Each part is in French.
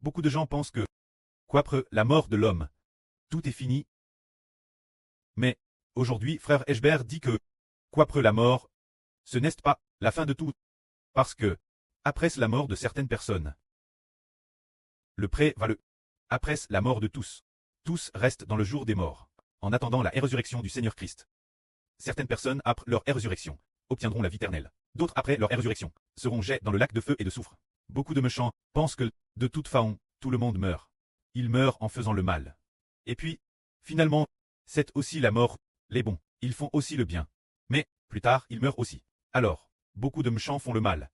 Beaucoup de gens pensent que, qu'après la mort de l'homme, tout est fini. Mais, aujourd'hui, frèreEshbert dit que, qu'après la mort, ce n'est pas la fin de tout. Parce que, après la mort de certaines personnes, le pré va le. Après la mort de tous. Tous restent dans le jour des morts, en attendant la résurrection du Seigneur Christ. Certaines personnes, après leur résurrection, obtiendront la vie éternelle. D'autres, après leur résurrection, seront jetés dans le lac de feu et de soufre. Beaucoup de méchants pensent que, de toute façon, tout le monde meurt. Ils meurent en faisant le mal. Et puis, finalement, c'est aussi la mort. Les bons, ils font aussi le bien. Mais, plus tard, ils meurent aussi. Alors, beaucoup de méchants font le mal.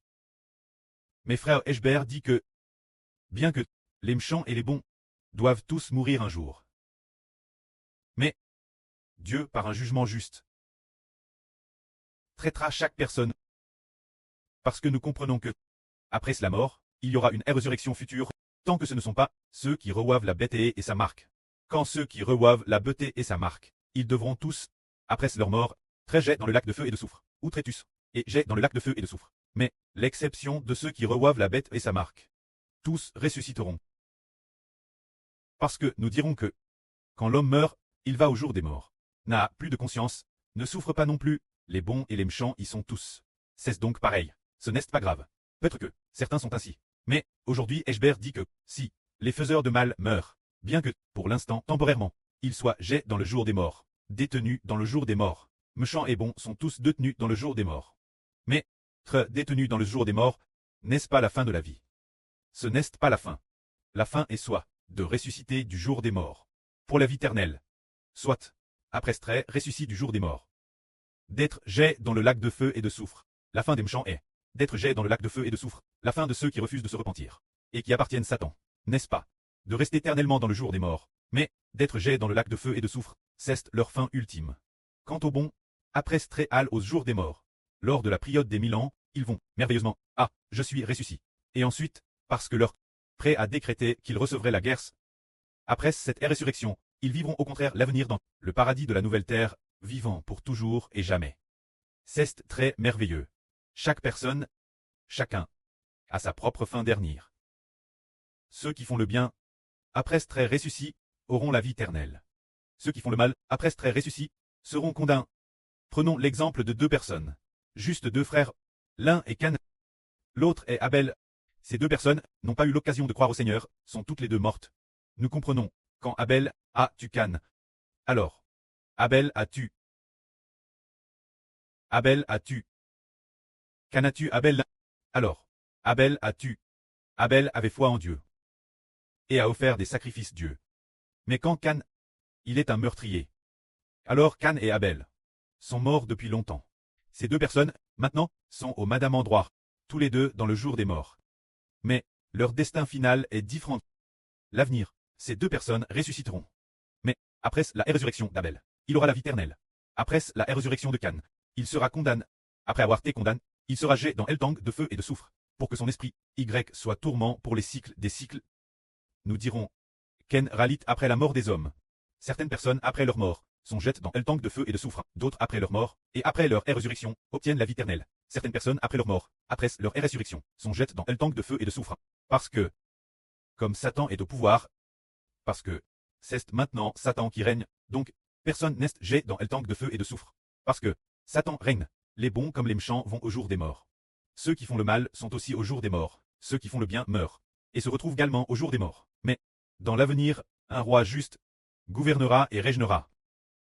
Mais frèreEshbert dit que, bien que les méchants et les bons doivent tous mourir un jour. Mais, Dieu, par un jugement juste, traitera chaque personne. Parce que nous comprenons que, après la mort, il y aura une résurrection future, tant que ce ne sont pas ceux qui reçoivent la bête et sa marque. Quand ceux qui reçoivent la bête et sa marque, ils devront tous, après leur mort, être jetés dans le lac de feu et de soufre, ou trétus, et jetés dans le lac de feu et de soufre. Mais, l'exception de ceux qui reçoivent la bête et sa marque, tous ressusciteront. Parce que nous dirons que, quand l'homme meurt, il va au jour des morts, n'a plus de conscience, ne souffre pas non plus, les bons et les méchants y sont tous. C'est donc pareil, ce n'est pas grave. Peut-être que, certains sont ainsi. Mais, aujourd'huiEshbert dit que, si, les faiseurs de mal meurent, bien que, pour l'instant, temporairement, ils soient jetés dans le jour des morts, détenus dans le jour des morts, méchants et bons sont tous détenus dans le jour des morts. Mais, être détenus dans le jour des morts, n'est-ce pas la fin de la vie? Ce n'est pas la fin. La fin est soit, de ressusciter du jour des morts, pour la vie éternelle, soit, après ce ressuscite du jour des morts, d'être jetés dans le lac de feu et de soufre. La fin des méchants est d'être jetés dans le lac de feu et de soufre, la fin de ceux qui refusent de se repentir, et qui appartiennent à Satan, n'est-ce pas? De rester éternellement dans le jour des morts, mais, d'être jetés dans le lac de feu et de soufre, c'est leur fin ultime. Quant aux bons, après ce au jour des morts, lors de la période des 1000 ans, ils vont, merveilleusement, ah, je suis ressuscité. Et ensuite, parce que leur prêt a décrété qu'ils recevraient la guerre, après cette résurrection, ils vivront au contraire l'avenir dans le paradis de la nouvelle terre, vivant pour toujours et jamais. C'est très merveilleux. Chaque personne, chacun, a sa propre fin dernière. Ceux qui font le bien, après ce ressuscité, auront la vie éternelle. Ceux qui font le mal, après ce ressuscité, seront condamnés. Prenons l'exemple de deux personnes. Juste deux frères. L'un est Cain, l'autre est Abel. Ces deux personnes n'ont pas eu l'occasion de croire au Seigneur, sont toutes les deux mortes. Nous comprenons, quand Abel a tué Cain. Alors, Abel a tué. Abel a tué. Cain a tué Abel. Alors, Abel a tué. Abel avait foi en Dieu. Et a offert des sacrifices Dieu. Mais quand Cain, il est un meurtrier. Alors Cain et Abel sont morts depuis longtemps. Ces deux personnes, maintenant, sont au madame endroit, tous les deux dans le jour des morts. Mais, leur destin final est différent. L'avenir, ces deux personnes ressusciteront. Mais, après la résurrection d'Abel, il aura la vie éternelle. Après la résurrection de Cain, il sera condamné. Après avoir été condamné, il sera jeté dans Eltang de feu et de soufre, pour que son esprit, Y, soit tourment pour les cycles des cycles. Nous dirons, Cain ralite après la mort des hommes. Certaines personnes, après leur mort, sont jetées dans Eltang de feu et de soufre. D'autres, après leur mort, et après leur résurrection, obtiennent la vie éternelle. Certaines personnes, après leur mort, après leur résurrection, sont jetées dans Eltang de feu et de soufre. Parce que, comme Satan est au pouvoir, parce que, c'est maintenant Satan qui règne, donc, personne n'est jeté dans Eltang de feu et de soufre. Parce que, Satan règne, les bons comme les méchants vont au jour des morts. Ceux qui font le mal sont aussi au jour des morts, ceux qui font le bien meurent, et se retrouvent également au jour des morts. Mais, dans l'avenir, un roi juste gouvernera et régnera.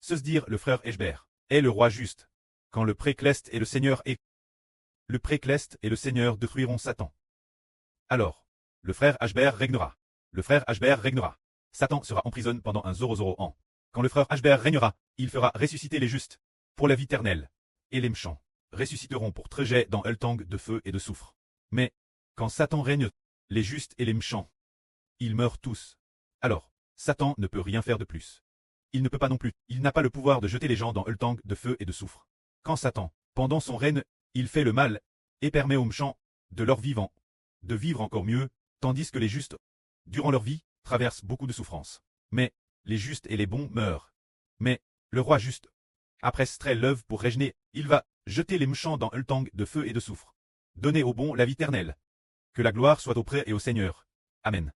Ce se dire le frèreEshbert est le roi juste, quand le précleste et le Seigneur est. Le précleste et le Seigneur détruiront Satan. Alors, le frère Ashbert régnera. Le frère Ashbert régnera. Satan sera en prison pendant un 00 ans. Quand le frère Ashbert régnera, il fera ressusciter les justes, pour la vie éternelle. Et les méchants ressusciteront pour trajet dans Eltang de feu et de soufre. Mais, quand Satan règne, les justes et les méchants, ils meurent tous. Alors, Satan ne peut rien faire de plus. Il ne peut pas non plus, il n'a pas le pouvoir de jeter les gens dans Eltang de feu et de soufre. Quand Satan, pendant son règne, il fait le mal, et permet aux méchants, de leur vivant, de vivre encore mieux, tandis que les justes, durant leur vie, traversent beaucoup de souffrances. Mais, les justes et les bons meurent. Mais, le roi juste, après ce l'œuvre pour régner, il va jeter les méchants dans Eltang de feu et de soufre. Donner aux bons la vie éternelle. Que la gloire soit auprès et au Seigneur. Amen.